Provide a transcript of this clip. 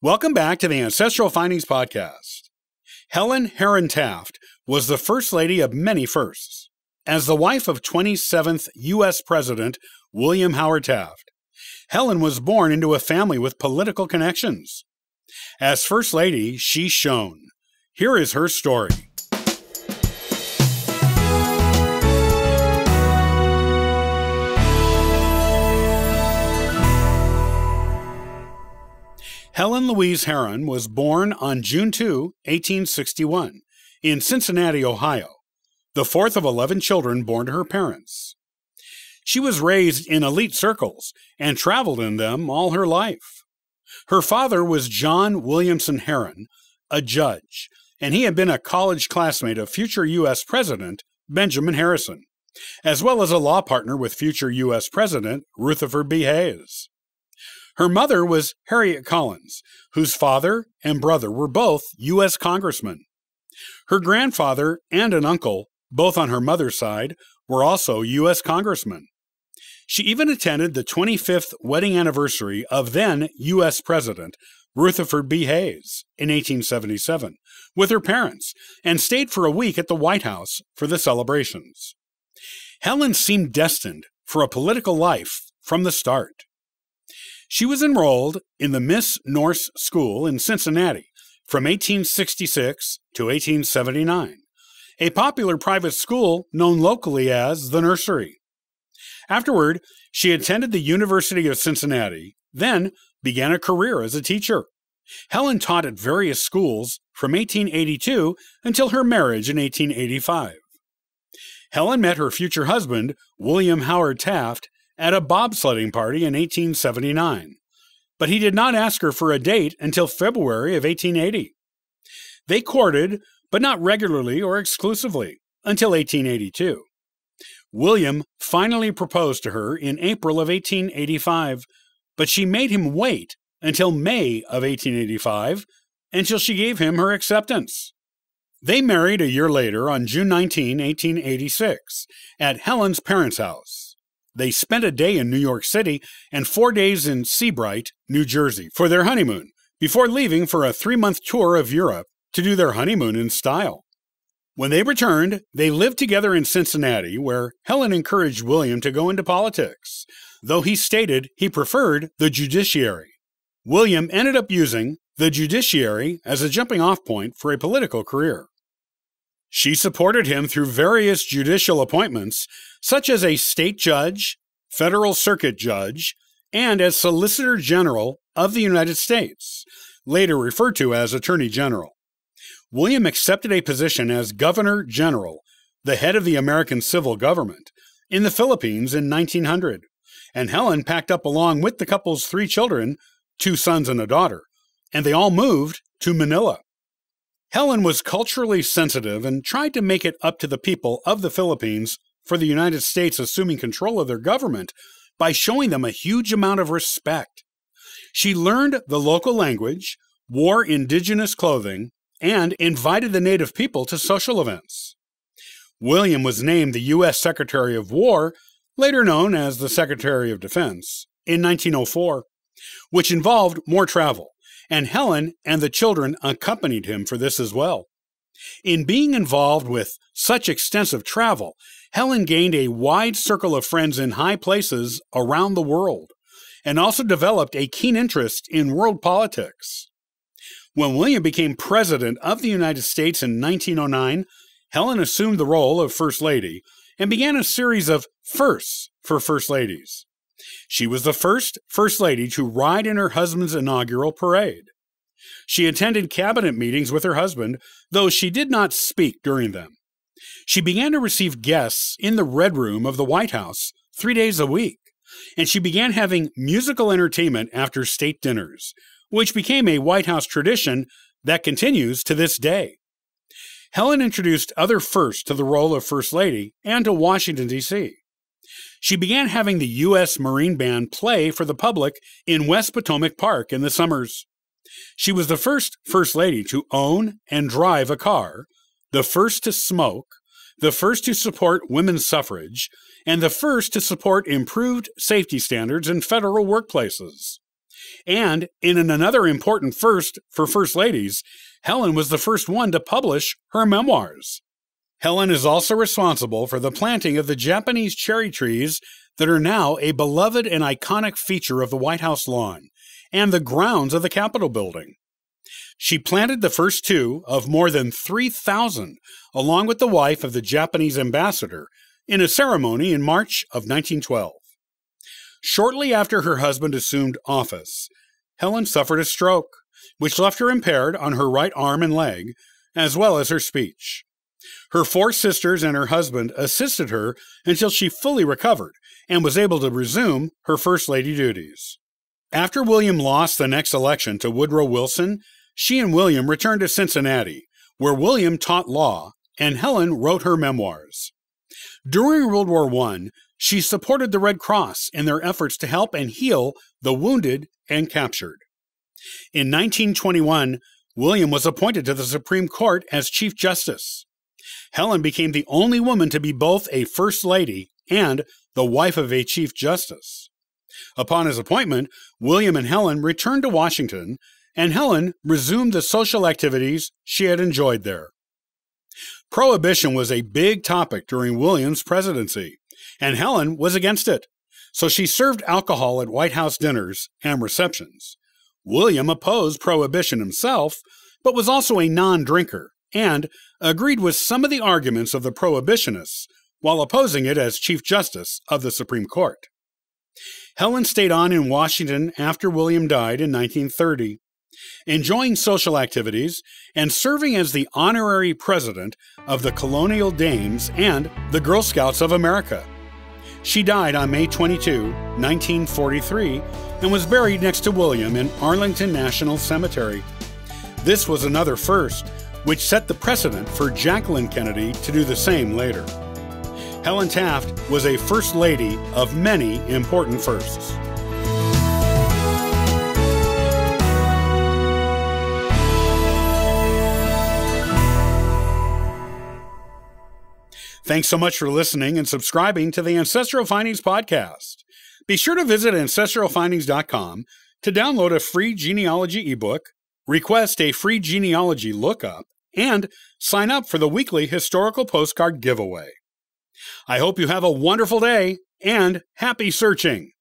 Welcome back to the Ancestral Findings Podcast. Helen Herron Taft was the first lady of many firsts. As the wife of 27th U.S. President William Howard Taft, Helen was born into a family with political connections. As First Lady, she shone. Here is her story. Helen Louise Heron was born on June 2, 1861, in Cincinnati, Ohio, the fourth of 11 children born to her parents. She was raised in elite circles and traveled in them all her life. Her father was John Williamson Heron, a judge, and he had been a college classmate of future U.S. President Benjamin Harrison, as well as a law partner with future U.S. President Rutherford B. Hayes. Her mother was Harriet Collins, whose father and brother were both U.S. congressmen. Her grandfather and an uncle, both on her mother's side, were also U.S. congressmen. She even attended the 25th wedding anniversary of then U.S. President Rutherford B. Hayes in 1877 with her parents and stayed for a week at the White House for the celebrations. Helen seemed destined for a political life from the start. She was enrolled in the Miss Norse School in Cincinnati from 1866 to 1879, a popular private school known locally as the Nursery. Afterward, she attended the University of Cincinnati, then began a career as a teacher. Helen taught at various schools from 1882 until her marriage in 1885. Helen met her future husband, William Howard Taft, at a bobsledding party in 1879, but he did not ask her for a date until February of 1880. They courted, but not regularly or exclusively, until 1882. William finally proposed to her in April of 1885, but she made him wait until May of 1885 until she gave him her acceptance. They married a year later on June 19, 1886, at Helen's parents' house. They spent a day in New York City and 4 days in Seabright, New Jersey, for their honeymoon, before leaving for a 3-month tour of Europe to do their honeymoon in style. When they returned, they lived together in Cincinnati, where Helen encouraged William to go into politics, though he stated he preferred the judiciary. William ended up using the judiciary as a jumping-off point for a political career. She supported him through various judicial appointments, such as a state judge, federal circuit judge, and as Solicitor General of the United States, later referred to as Attorney General. William accepted a position as Governor General, the head of the American civil government, in the Philippines in 1900, and Helen packed up along with the couple's 3 children, 2 sons and a daughter, and they all moved to Manila. Helen was culturally sensitive and tried to make it up to the people of the Philippines for the United States assuming control of their government by showing them a huge amount of respect. She learned the local language, wore indigenous clothing, and invited the native people to social events. William was named the U.S. Secretary of War, later known as the Secretary of Defense, in 1904, which involved more travel, and Helen and the children accompanied him for this as well. In being involved with such extensive travel, Helen gained a wide circle of friends in high places around the world, and also developed a keen interest in world politics. When William became President of the United States in 1909, Helen assumed the role of First Lady and began a series of firsts for First Ladies. She was the first First Lady to ride in her husband's inaugural parade. She attended cabinet meetings with her husband, though she did not speak during them. She began to receive guests in the Red Room of the White House 3 days a week, and she began having musical entertainment after state dinners, which became a White House tradition that continues to this day. Helen introduced other firsts to the role of First Lady and to Washington, D.C. She began having the U.S. Marine Band play for the public in West Potomac Park in the summers. She was the first First Lady to own and drive a car, the first to smoke, the first to support women's suffrage, and the first to support improved safety standards in federal workplaces. And in another important first for First Ladies, Helen was the first one to publish her memoirs. Helen is also responsible for the planting of the Japanese cherry trees that are now a beloved and iconic feature of the White House lawn and the grounds of the Capitol building. She planted the first two of more than 3,000, along with the wife of the Japanese ambassador, in a ceremony in March of 1912. Shortly after her husband assumed office, Helen suffered a stroke, which left her impaired on her right arm and leg, as well as her speech. Her 4 sisters and her husband assisted her until she fully recovered and was able to resume her First Lady duties. After William lost the next election to Woodrow Wilson, she and William returned to Cincinnati, where William taught law and Helen wrote her memoirs. During World War I, she supported the Red Cross in their efforts to help and heal the wounded and captured. In 1921, William was appointed to the Supreme Court as Chief Justice. Helen became the only woman to be both a First Lady and the wife of a Chief Justice. Upon his appointment, William and Helen returned to Washington, and Helen resumed the social activities she had enjoyed there. Prohibition was a big topic during William's presidency, and Helen was against it, so she served alcohol at White House dinners and receptions. William opposed prohibition himself, but was also a non-drinker, and agreed with some of the arguments of the prohibitionists, while opposing it as Chief Justice of the Supreme Court. Helen stayed on in Washington after William died in 1930, enjoying social activities and serving as the honorary president of the Colonial Dames and the Girl Scouts of America. She died on May 22, 1943, and was buried next to William in Arlington National Cemetery. This was another first, which set the precedent for Jacqueline Kennedy to do the same later. Helen Taft was a First Lady of many important firsts. Thanks so much for listening and subscribing to the Ancestral Findings podcast. Be sure to visit ancestralfindings.com to download a free genealogy ebook, request a free genealogy lookup, and sign up for the weekly historical postcard giveaway. I hope you have a wonderful day and happy searching!